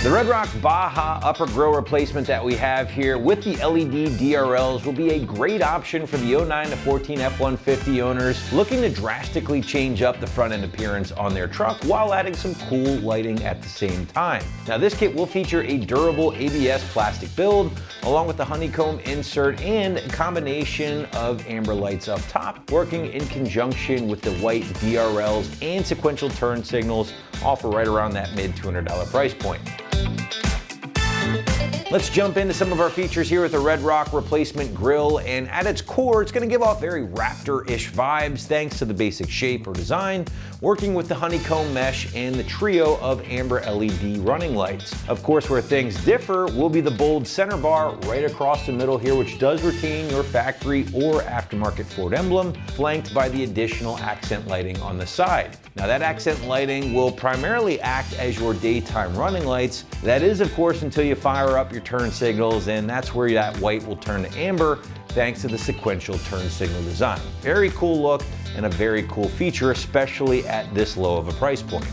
The RedRock Baja upper grille replacement that we have here with the LED DRLs will be a great option for the 09 to 14 F-150 owners looking to drastically change up the front end appearance on their truck while adding some cool lighting at the same time. Now this kit will feature a durable ABS plastic build along with the honeycomb insert and a combination of amber lights up top, working in conjunction with the white DRLs and sequential turn signals, all for right around that mid $200 price point. Let's jump into some of our features here with the RedRock replacement grille, and at its core, it's going to give off very Raptor-ish vibes thanks to the basic shape or design, working with the honeycomb mesh and the trio of amber LED running lights. Of course, where things differ will be the bold center bar right across the middle here, which does retain your factory or aftermarket Ford emblem, flanked by the additional accent lighting on the side. Now that accent lighting will primarily act as your daytime running lights. That is, of course, until you fire up your turn signals, and that's where that white will turn to amber thanks to the sequential turn signal design. Very cool look and a very cool feature, especially at this low of a price point.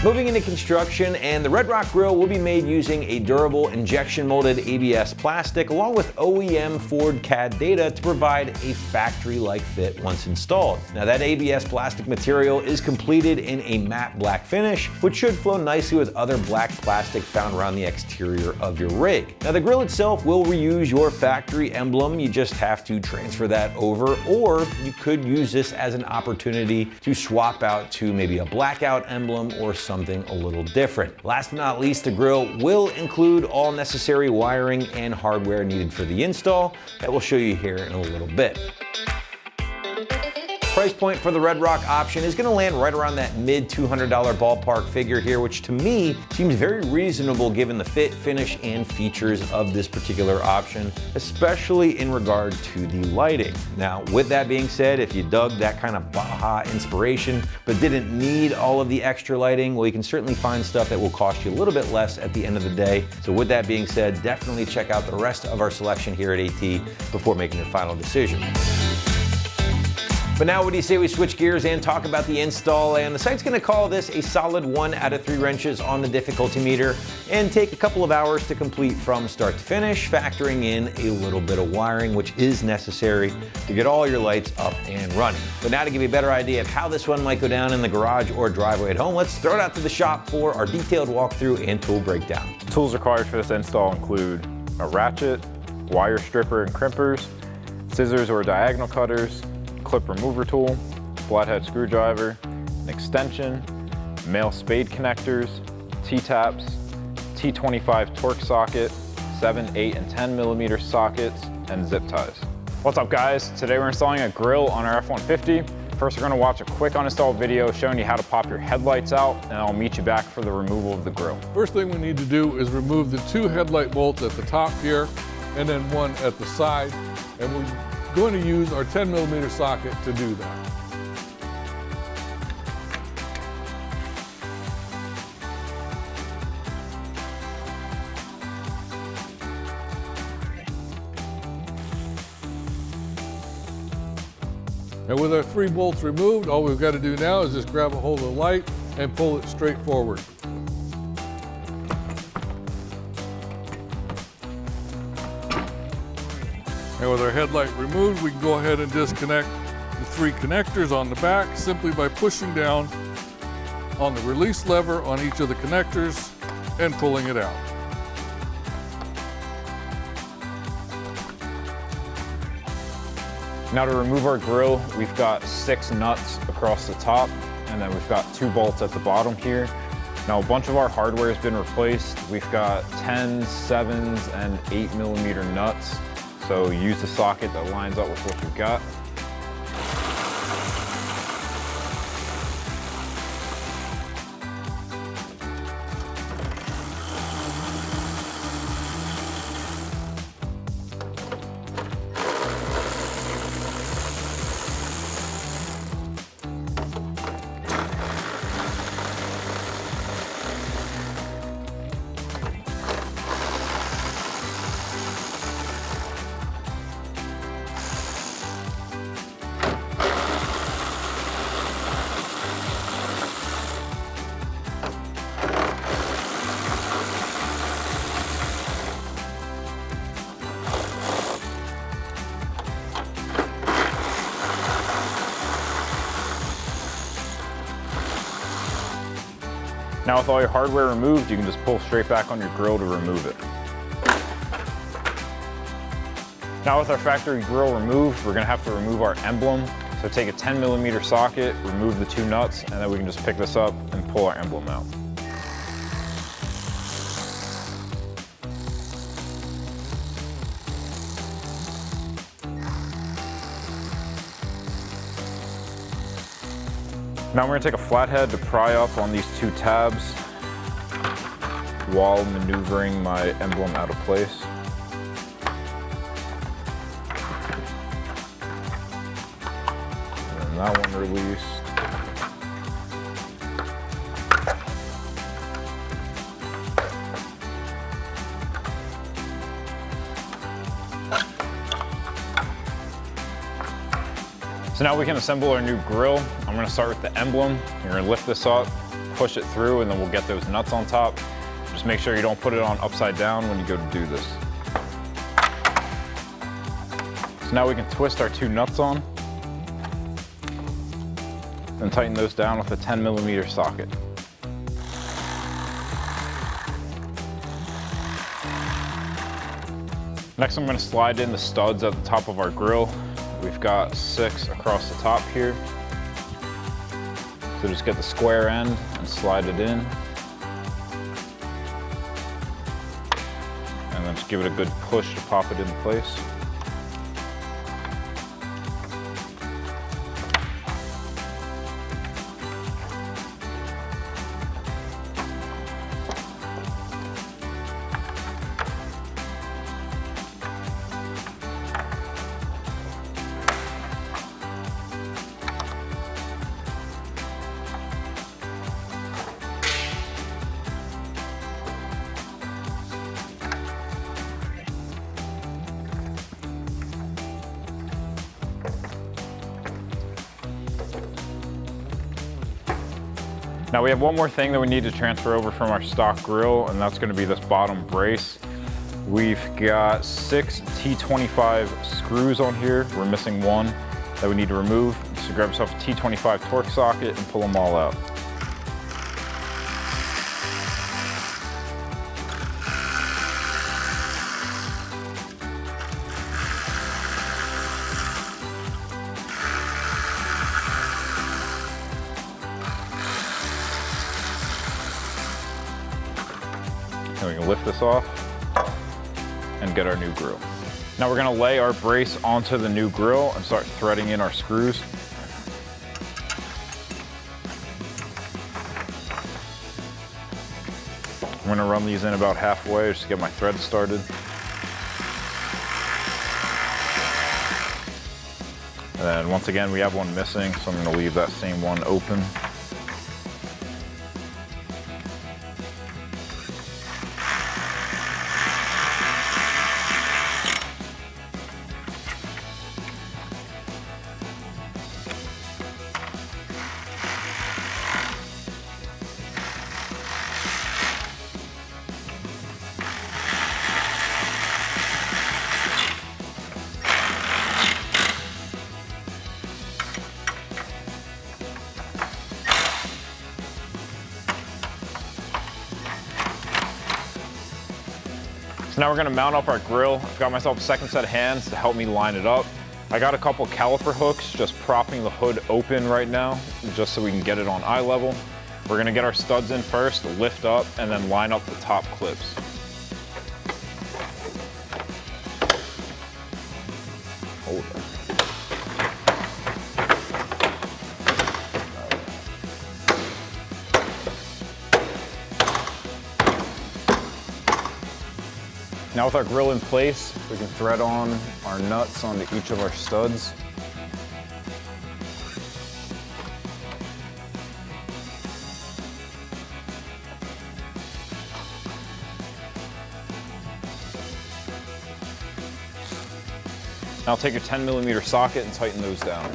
Moving into construction, and the RedRock grille will be made using a durable injection molded ABS plastic along with OEM Ford CAD data to provide a factory-like fit once installed. Now that ABS plastic material is completed in a matte black finish, which should flow nicely with other black plastic found around the exterior of your rig. Now the grille itself will reuse your factory emblem. You just have to transfer that over, or you could use this as an opportunity to swap out to maybe a blackout emblem or something a little different. Last but not least, the grille will include all necessary wiring and hardware needed for the install that we'll show you here in a little bit. Price point for the RedRock option is going to land right around that mid $200 ballpark figure here, which to me seems very reasonable given the fit, finish, and features of this particular option, especially in regard to the lighting. Now, with that being said, if you dug that kind of Baja inspiration but didn't need all of the extra lighting, well, you can certainly find stuff that will cost you a little bit less at the end of the day. So with that being said, definitely check out the rest of our selection here at AT before making your final decision. But now what do you say we switch gears and talk about the install? And the site's going to call this a solid 1 out of 3 wrenches on the difficulty meter and take a couple of hours to complete from start to finish, factoring in a little bit of wiring, which is necessary to get all your lights up and running. But now to give you a better idea of how this one might go down in the garage or driveway at home, let's throw it out to the shop for our detailed walkthrough and tool breakdown. Tools required for this install include a ratchet, wire stripper and crimpers, scissors or diagonal cutters, clip remover tool, flathead screwdriver, an extension, male spade connectors, T-taps, T25 torque socket, 7, 8, and 10 millimeter sockets, and zip ties. What's up guys? Today we're installing a grille on our F-150. First we're going to watch a quick uninstall video showing you how to pop your headlights out, and I'll meet you back for the removal of the grille. First thing we need to do is remove the 2 headlight bolts at the top here and then 1 at the side, and we're going to use our 10 millimeter socket to do that. And with our 3 bolts removed, all we've got to do now is just grab a hold of the light and pull it straight forward. And with our headlight removed, we can go ahead and disconnect the 3 connectors on the back simply by pushing down on the release lever on each of the connectors and pulling it out. Now to remove our grille, we've got 6 nuts across the top, and then we've got 2 bolts at the bottom here. Now a bunch of our hardware has been replaced. We've got 10s, 7s, and 8 millimeter nuts. So use the socket that lines up with what you've got. Now with all your hardware removed, you can just pull straight back on your grill to remove it. Now with our factory grill removed, we're gonna have to remove our emblem. So take a 10mm socket, remove the 2 nuts, and then we can just pick this up and pull our emblem out. Now I'm going to take a flathead to pry up on these 2 tabs while maneuvering my emblem out of place. And that one released. So now we can assemble our new grill. I'm gonna start with the emblem. You're gonna lift this up, push it through, and then we'll get those nuts on top. Just make sure you don't put it on upside down when you go to do this. So now we can twist our 2 nuts on and tighten those down with a 10mm socket. Next, I'm gonna slide in the studs at the top of our grill. We've got 6 across the top here. So just get the square end and slide it in. And then just give it a good push to pop it into place. Now we have one more thing that we need to transfer over from our stock grill, and that's gonna be this bottom brace. We've got 6 T25 screws on here. We're missing 1 that we need to remove. So grab yourself a T25 torque socket and pull them all out. And we can lift this off and get our new grill. Now we're gonna lay our brace onto the new grill and start threading in our screws. I'm gonna run these in about halfway just to get my thread started. And then once again, we have one missing, so I'm gonna leave that same one open. So now we're gonna mount up our grill. I've got myself a second set of hands to help me line it up. I got a couple caliper hooks just propping the hood open right now, just so we can get it on eye level. We're gonna get our studs in first, lift up, and then line up the top clips. Hold it. Now with our grill in place, we can thread on our nuts onto each of our studs. Now take your 10mm socket and tighten those down.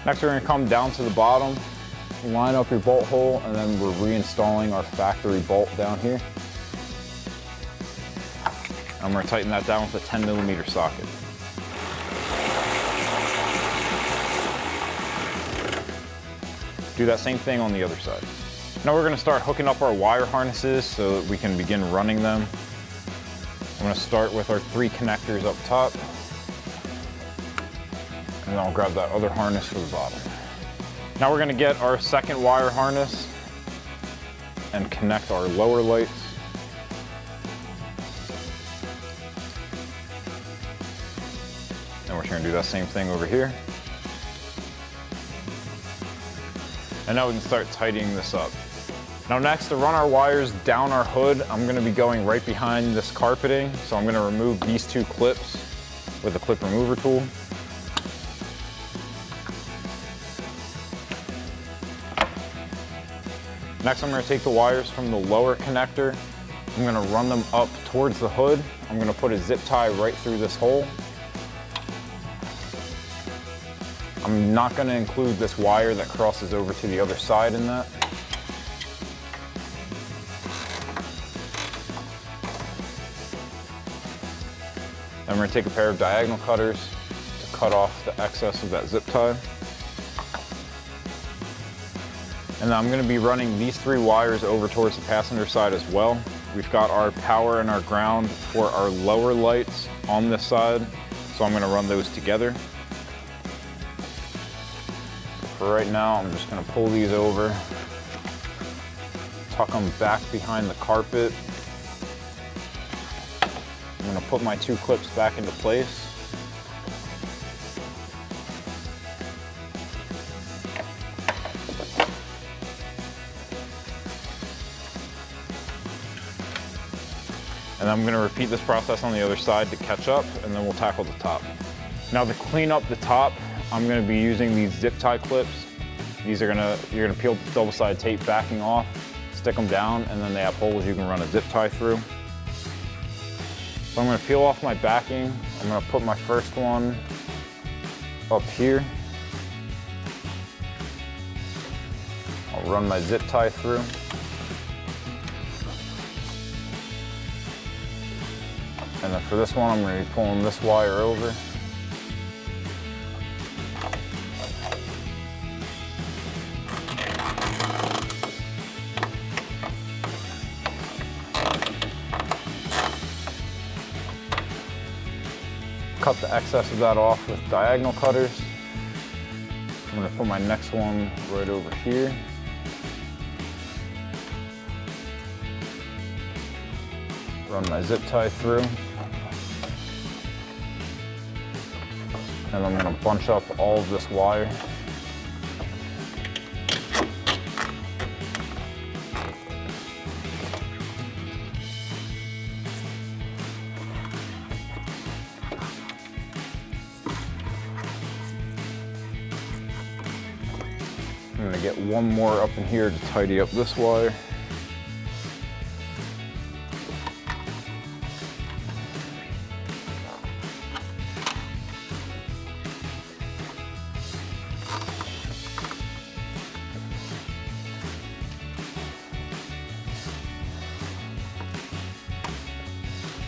Next, we're gonna come down to the bottom, line up your bolt hole, and then we're reinstalling our factory bolt down here. I'm gonna tighten that down with a 10mm socket. Do that same thing on the other side. Now we're gonna start hooking up our wire harnesses so that we can begin running them. I'm gonna start with our 3 connectors up top, and then I'll grab that other harness for the bottom. Now we're gonna get our second wire harness and connect our lower lights. And we're gonna do that same thing over here. And now we can start tightening this up. Now next, to run our wires down our hood, I'm gonna be going right behind this carpeting. So I'm gonna remove these 2 clips with a clip remover tool. Next, I'm gonna take the wires from the lower connector. I'm gonna run them up towards the hood. I'm gonna put a zip tie right through this hole. I'm not gonna include this wire that crosses over to the other side in that. Then we're gonna take a pair of diagonal cutters to cut off the excess of that zip tie. And then I'm gonna be running these 3 wires over towards the passenger side as well. We've got our power and our ground for our lower lights on this side, so I'm gonna run those together. For right now, I'm just gonna pull these over, tuck them back behind the carpet. I'm gonna put my 2 clips back into place. And I'm gonna repeat this process on the other side to catch up, and then we'll tackle the top. Now to clean up the top, I'm gonna be using these zip tie clips. You're gonna peel the double-sided tape backing off, stick them down, and then they have holes you can run a zip tie through. So I'm gonna peel off my backing. I'm gonna put my first one up here. I'll run my zip tie through. And then for this one, I'm gonna be pulling this wire over. Cut the excess of that off with diagonal cutters. I'm gonna put my next one right over here. Run my zip tie through. And I'm gonna bunch up all of this wire. I'm gonna get one more up in here to tidy up this wire.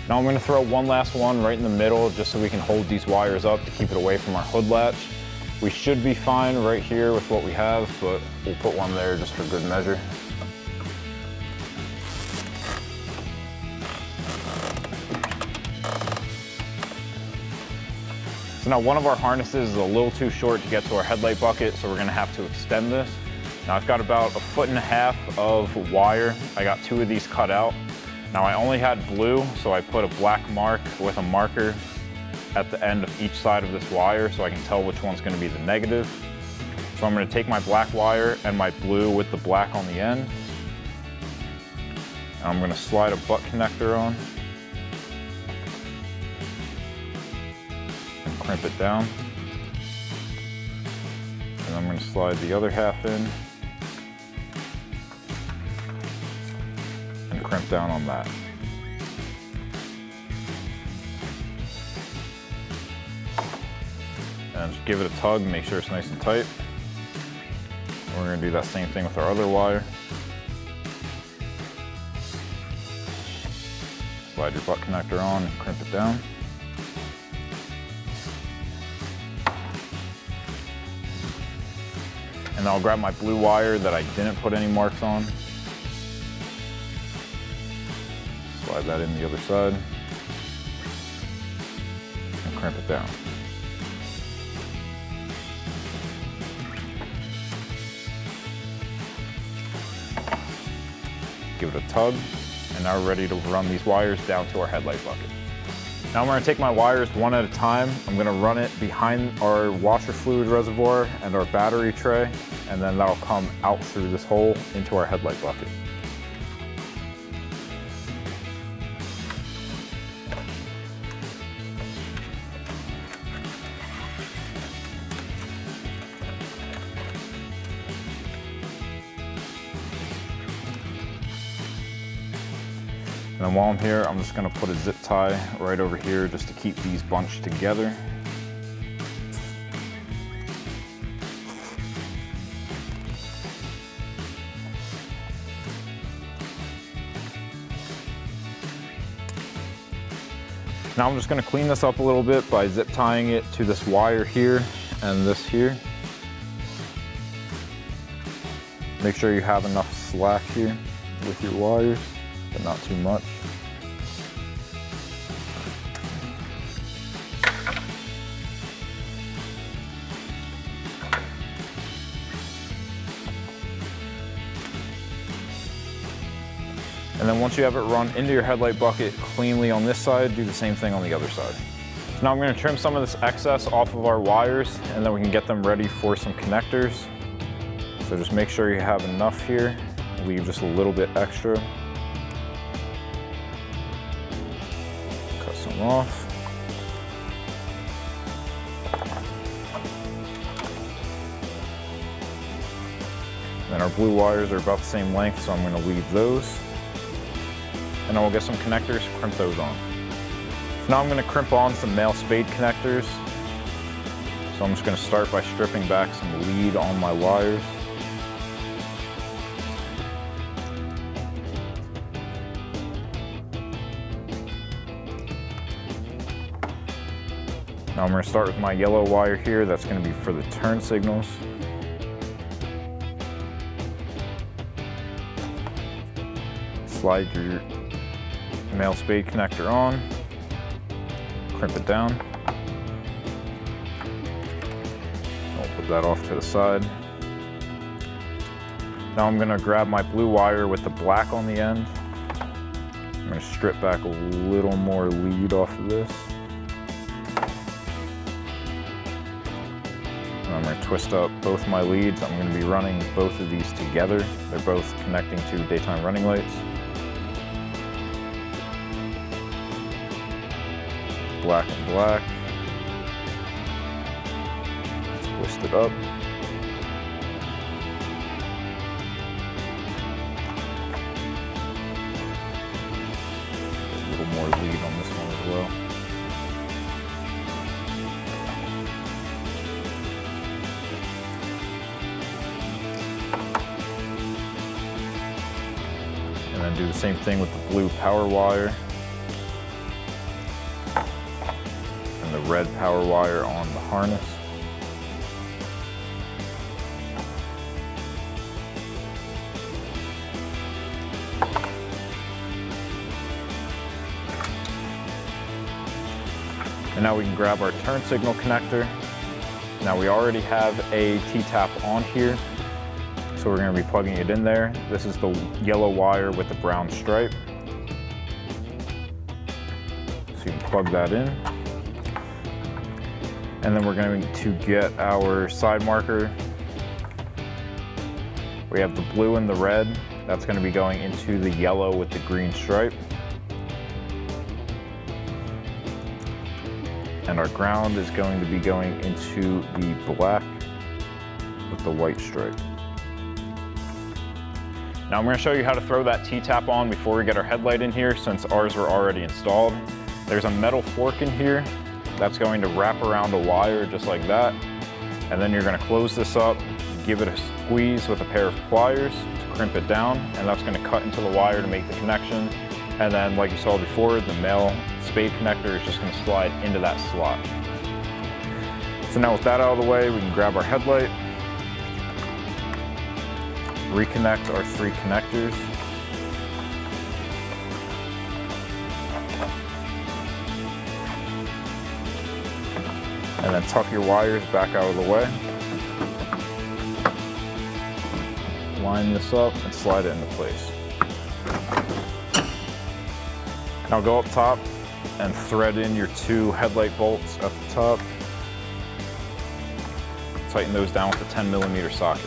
Now I'm gonna throw one last one right in the middle just so we can hold these wires up to keep it away from our hood latch. We should be fine right here with what we have, but we'll put one there just for good measure. So now one of our harnesses is a little too short to get to our headlight bucket, so we're gonna have to extend this. Now I've got about 1.5 feet of wire. I got 2 of these cut out. Now I only had blue, so I put a black mark with a marker at the end of each side of this wire so I can tell which one's gonna be the negative. So I'm gonna take my black wire and my blue with the black on the end. And I'm gonna slide a butt connector on and crimp it down. And I'm gonna slide the other half in and crimp down on that. And just give it a tug, make sure it's nice and tight. We're gonna do that same thing with our other wire. Slide your butt connector on and crimp it down. And I'll grab my blue wire that I didn't put any marks on. Slide that in the other side. And crimp it down. Give it a tug, and now we're ready to run these wires down to our headlight bucket. Now I'm going to take my wires one at a time. I'm going to run it behind our washer fluid reservoir and our battery tray, and then that'll come out through this hole into our headlight bucket. And then while I'm here, I'm just gonna put a zip tie right over here just to keep these bunched together. Now I'm just gonna clean this up a little bit by zip tying it to this wire here and this here. Make sure you have enough slack here with your wires, but not too much. And then once you have it run into your headlight bucket cleanly on this side, do the same thing on the other side. So now I'm going to trim some of this excess off of our wires, and then we can get them ready for some connectors. So just make sure you have enough here, leave just a little bit extra. Cut some off. Then our blue wires are about the same length, so I'm going to leave those. And then we'll get some connectors, crimp those on. So now I'm going to crimp on some male spade connectors. So I'm just going to start by stripping back some lead on my wires. Now I'm going to start with my yellow wire here. That's going to be for the turn signals. Slide your male spade connector on, crimp it down. I'll put that off to the side. Now I'm going to grab my blue wire with the black on the end. I'm going to strip back a little more lead off of this. And I'm going to twist up both my leads. I'm going to be running both of these together. They're both connecting to daytime running lights. Black and black. Twist it up. A little more lead on this one as well. And then do the same thing with the blue power wire. The red power wire on the harness. And now we can grab our turn signal connector. Now we already have a T-tap on here, so we're going to be plugging it in there. This is the yellow wire with the brown stripe. So you can plug that in. And then we're going to get our side marker. We have the blue and the red. That's going to be going into the yellow with the green stripe. And our ground is going to be going into the black with the white stripe. Now I'm going to show you how to throw that T-tap on before we get our headlight in here, since ours were already installed. There's a metal fork in here. That's going to wrap around a wire just like that. And then you're going to close this up, give it a squeeze with a pair of pliers to crimp it down, and that's going to cut into the wire to make the connection. And then, like you saw before, the male spade connector is just going to slide into that slot. So now with that out of the way, we can grab our headlight, reconnect our 3 connectors, and then tuck your wires back out of the way. Line this up and slide it into place. Now go up top and thread in your 2 headlight bolts at the top. Tighten those down with a 10mm socket.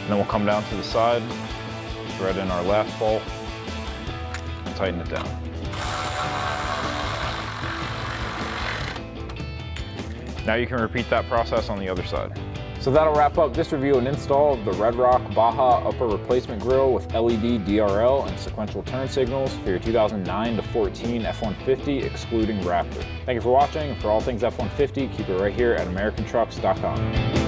And then we'll come down to the side, thread in our last bolt, and tighten it down. Now you can repeat that process on the other side. So that'll wrap up this review and install of the RedRock Baja upper replacement grille with LED DRL and sequential turn signals for your 2009 to 14 F-150 excluding Raptor. Thank you for watching, and for all things F-150, keep it right here at AmericanTrucks.com.